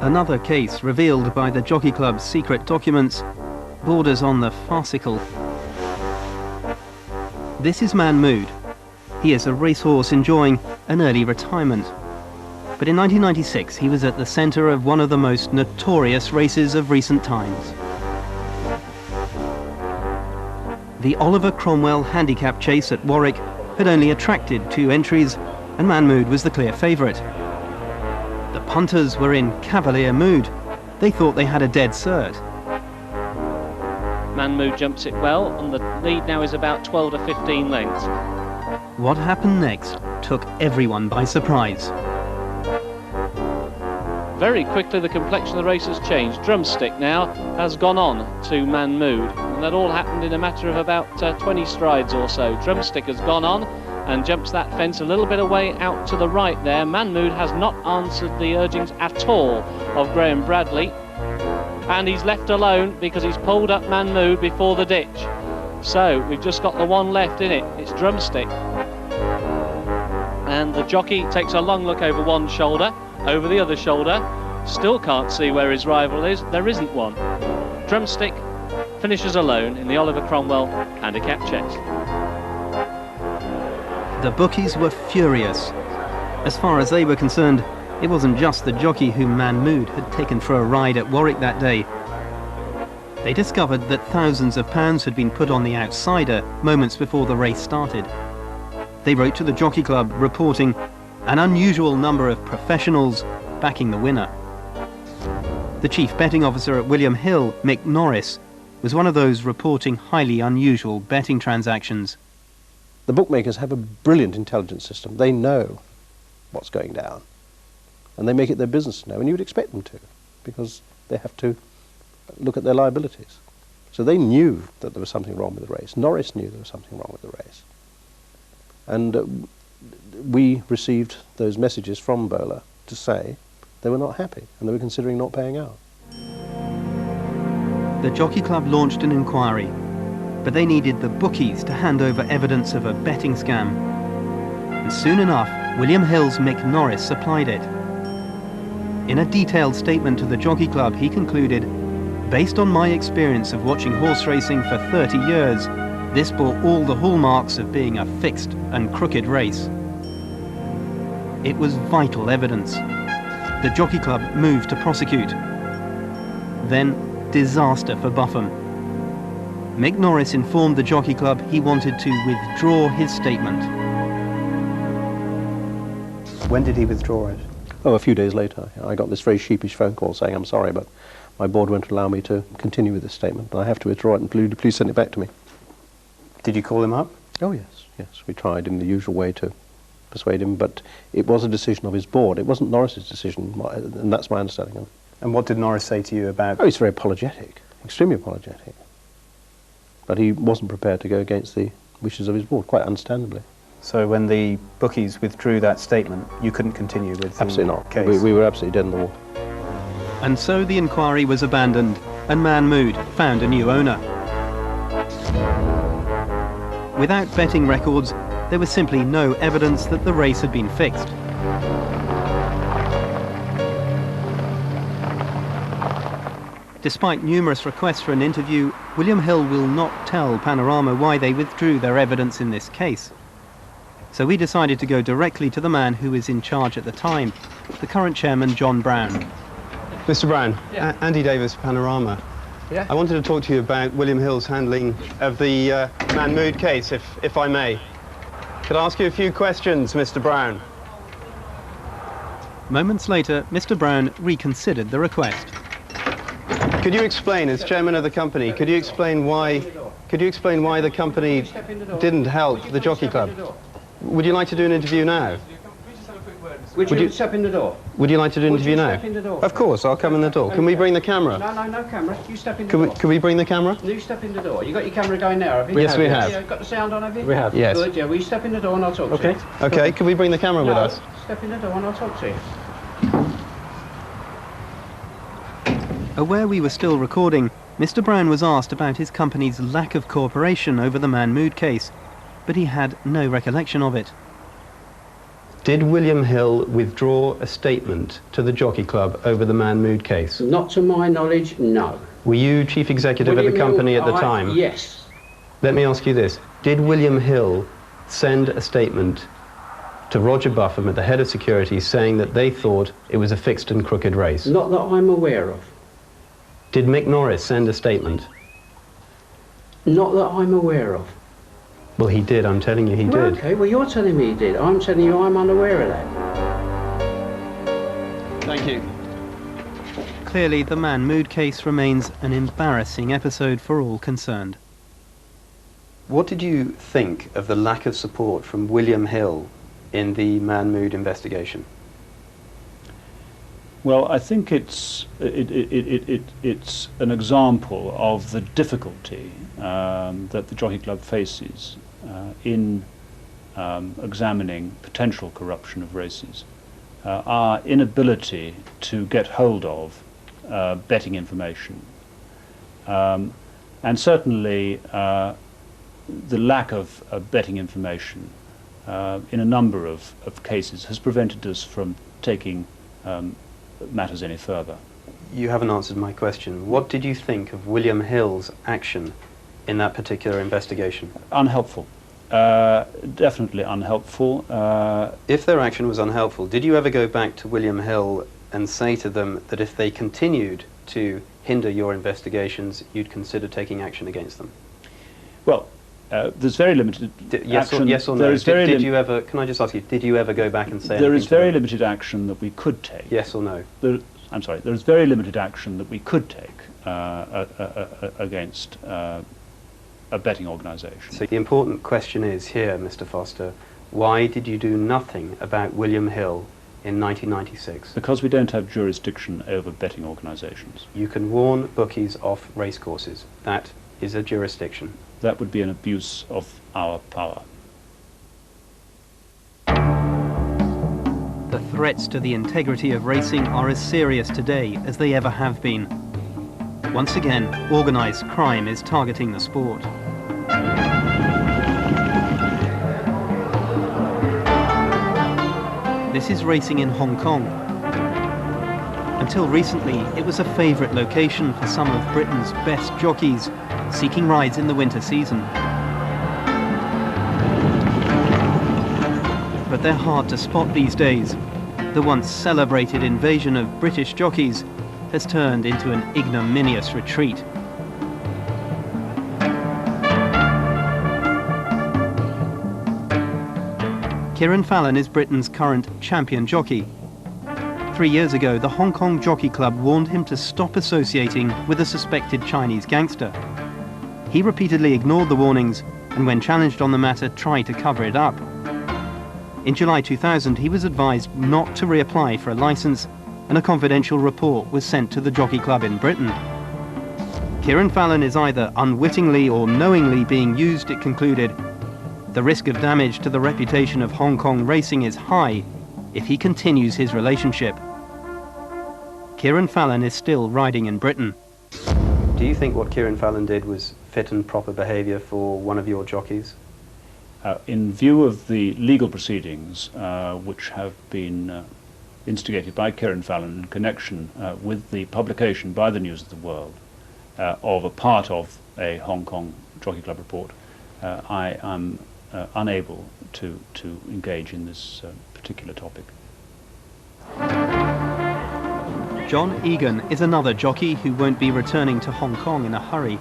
Another case revealed by the Jockey Club's secret documents borders on the farcical. This is Man Mood. He is a racehorse enjoying an early retirement. But in 1996 he was at the centre of one of the most notorious races of recent times. The Oliver Cromwell handicap chase at Warwick had only attracted 2 entries, and Man Mood was the clear favourite. The punters were in cavalier mood. They thought they had a dead cert. Man Mood jumps it well, and the lead now is about 12 to 15 lengths. What happened next took everyone by surprise. Very quickly the complexion of the race has changed. Drumstick now has gone on to Man Mood, and that all happened in a matter of about 20 strides or so. Drumstick has gone on and jumps that fence a little bit away out to the right there. Man Mood has not answered the urgings at all of Graham Bradley, and he's left alone because he's pulled up Man Mood before the ditch. So we've just got the one left in it. It's Drumstick, and the jockey takes a long look over one shoulder, over the other shoulder, still can't see where his rival is. There isn't one. Drumstick finishes alone in the Oliver Cromwell handicap chase. The bookies were furious. As far as they were concerned, it wasn't just the jockey whom Man Mood had taken for a ride at Warwick that day. They discovered that thousands of pounds had been put on the outsider moments before the race started. They wrote to the Jockey Club reporting an unusual number of professionals backing the winner. The chief betting officer at William Hill, Mick Norris, was one of those reporting highly unusual betting transactions. The bookmakers have a brilliant intelligence system. They know what's going down, and they make it their business to know, and you would expect them to, because they have to look at their liabilities. So they knew that there was something wrong with the race. Norris knew there was something wrong with the race. And we received those messages from Bowler to say they were not happy, and they were considering not paying out. The Jockey Club launched an inquiry, but they needed the bookies to hand over evidence of a betting scam. And soon enough, William Hill's Mick Norris supplied it. In a detailed statement to the Jockey Club, he concluded, "Based on my experience of watching horse racing for 30 years, this bore all the hallmarks of being a fixed and crooked race." It was vital evidence. The Jockey Club moved to prosecute. Then, disaster for Buffum. Mick Norris informed the Jockey Club he wanted to withdraw his statement. When did he withdraw it? Oh, a few days later. I got this very sheepish phone call saying, "I'm sorry, but my board won't allow me to continue with this statement, but I have to withdraw it, and please send it back to me." Did you call him up? Oh, yes, yes. We tried in the usual way to persuade him, but it was a decision of his board. It wasn't Norris's decision, and that's my understanding of it. And what did Norris say to you about... Oh, he's very apologetic, extremely apologetic. But he wasn't prepared to go against the wishes of his board, quite understandably. So when the bookies withdrew that statement, you couldn't continue with the Absolutely not. case? We were absolutely dead in the water. And so the inquiry was abandoned, and Man Mood found a new owner. Without betting records, there was simply no evidence that the race had been fixed. Despite numerous requests for an interview, William Hill will not tell Panorama why they withdrew their evidence in this case. So we decided to go directly to the man who was in charge at the time, the current chairman, John Brown. Mr. Brown, Yeah. Andy Davies, Panorama. Yeah. I wanted to talk to you about William Hill's handling of the Man Mood case, if I may. Could I ask you a few questions, Mr. Brown? Moments later, Mr. Brown reconsidered the request. Could you explain, as chairman of the company, could you explain why the company didn't help the Jockey Club? Would you like to do an interview now? Would you step in the door? Would you like to do an interview now? Step in the door? Of course, I'll come in the door. Can we bring the camera? No camera. You step in the door. Can we bring the camera? You step in the door. You got your camera going now, have you? Yes, we have. Yeah, got the sound on, have you? We have. Yes. Good, yeah. Will you step in the door and I'll talk to you? Okay, can we bring the camera with No, us? step in the door and I'll talk to you. Aware we were still recording, Mr. Brown was asked about his company's lack of cooperation over the Man Mood case, but he had no recollection of it. Did William Hill withdraw a statement to the Jockey Club over the Man Mood case? Not to my knowledge, no. Were you chief executive of the company at the time? Yes. Let me ask you this. Did William Hill send a statement to Roger Buffum at the head of security saying that they thought it was a fixed and crooked race? Not that I'm aware of. Did Mick Norris send a statement? Not that I'm aware of. Well, he did. I'm telling you he Well, did. okay, well, you're telling me he did. I'm telling you I'm unaware of that. Thank you. Clearly, the Man Mood case remains an embarrassing episode for all concerned. What did you think of the lack of support from William Hill in the Man Mood investigation? Well, I think it's an example of the difficulty that the Jockey Club faces in examining potential corruption of races. Our inability to get hold of betting information, and certainly the lack of betting information in a number of cases has prevented us from taking matters any further. You haven't answered my question. What did you think of William Hill's action in that particular investigation? Unhelpful. Definitely unhelpful. If their action was unhelpful, did you ever go back to William Hill and say to them that if they continued to hinder your investigations, you'd consider taking action against them? Well, there's very limited action. Yes or no? Did you ever, can I just ask you, did you ever go back and say there is anything to very them? limited action that we could take. Yes or no? I'm sorry, there is very limited action that we could take against a betting organisation. So the important question is here, Mr. Foster, why did you do nothing about William Hill in 1996? Because we don't have jurisdiction over betting organisations. You can warn bookies off racecourses. That is a jurisdiction. That would be an abuse of our power. The threats to the integrity of racing are as serious today as they ever have been. Once again, organised crime is targeting the sport. This is racing in Hong Kong. Until recently, it was a favourite location for some of Britain's best jockeys seeking rides in the winter season. But they're hard to spot these days. The once celebrated invasion of British jockeys has turned into an ignominious retreat. Kieran Fallon is Britain's current champion jockey. 3 years ago, the Hong Kong Jockey Club warned him to stop associating with a suspected Chinese gangster. He repeatedly ignored the warnings and, when challenged on the matter, tried to cover it up. In July 2000, he was advised not to reapply for a licence, and a confidential report was sent to the Jockey Club in Britain. Kieran Fallon is either unwittingly or knowingly being used, it concluded. The risk of damage to the reputation of Hong Kong racing is high if he continues his relationship. Kieran Fallon is still riding in Britain. Do you think what Kieran Fallon did was fit and proper behaviour for one of your jockeys? In view of the legal proceedings which have been instigated by Kieran Fallon in connection with the publication by the News of the World of a part of a Hong Kong Jockey Club report, I am unable to engage in this particular topic. John Egan is another jockey who won't be returning to Hong Kong in a hurry.